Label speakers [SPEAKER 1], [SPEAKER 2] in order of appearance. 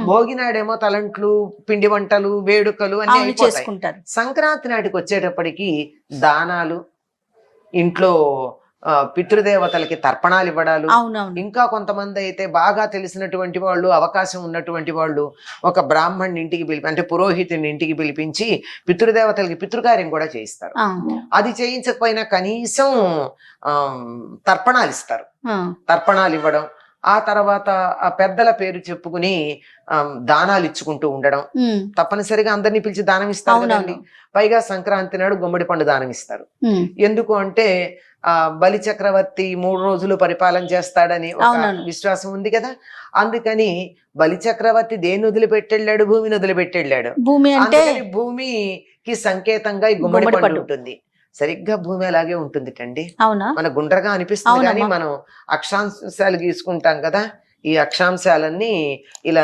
[SPEAKER 1] భోగి నాడేమో తలంట్లు, పిండి వంటలు, వేడుకలు అన్ని
[SPEAKER 2] అవును,
[SPEAKER 1] అయిపోతాయి.
[SPEAKER 2] చేసుకుంటారు.
[SPEAKER 1] సంక్రాంతి నాటికి వచ్చేటప్పటికి దానాలు, ఇంట్లో పితృదేవతలకి తర్పణాలు ఇవ్వడాలు,
[SPEAKER 2] అవునవును.
[SPEAKER 1] ఇంకా కొంతమంది అయితే బాగా తెలిసినటువంటి వాళ్ళు, అవకాశం ఉన్నటువంటి వాళ్ళు ఒక బ్రాహ్మణ్ణి ఇంటికి పిలిపి, అంటే పురోహితుని ఇంటికి పిలిపించి పితృదేవతలకి పితృకార్యం కూడా చేయిస్తారు.
[SPEAKER 2] ఆ,
[SPEAKER 1] అది చేయించకపోయినా కనీసం ఆ, తర్పణాలు ఇస్తారు.
[SPEAKER 2] ఆ,
[SPEAKER 1] తర్పణాలు ఇవ్వడం, ఆ తర్వాత ఆ పెద్దల పేరు చెప్పుకుని దానాలు ఇచ్చుకుంటూ ఉండడం.
[SPEAKER 2] ఉమ్,
[SPEAKER 1] తప్పనిసరిగా అందరినీ పిలిచి దానం ఇస్తారు
[SPEAKER 2] అవునవును.
[SPEAKER 1] కదండి. పైగా సంక్రాంతి నాడు గుమ్మడి పండు దానం ఇస్తారు.
[SPEAKER 2] ఉమ్,
[SPEAKER 1] ఎందుకు అంటే బలి చక్రవర్తి 3 రోజులు పరిపాలన చేస్తాడని ఒక
[SPEAKER 2] అవునవును.
[SPEAKER 1] విశ్వాసం ఉంది కదా. అందుకని బలి చక్రవర్తి దేన్ని వదిలిపెట్టెళ్ళాడు? భూమిని వదిలిపెట్టెళ్ళాడు.
[SPEAKER 2] భూమి అంటే
[SPEAKER 1] అందుకని భూమికి సంకేతంగా ఈ గుమ్మడి
[SPEAKER 2] గుమ్మడి
[SPEAKER 1] పండు
[SPEAKER 2] పండు.
[SPEAKER 1] ఉంటుంది. సరిగ్గా భూమి అలాగే ఉంటుంది టండి.
[SPEAKER 2] అవునా?
[SPEAKER 1] మన గుండ్రగా అనిపిస్తుంది కానీ
[SPEAKER 2] అవునమ్మా.
[SPEAKER 1] మనం అక్షాంశాలు గీసుకుంటాం కదా, ఈ అక్షాంశాలన్నీ ఇలా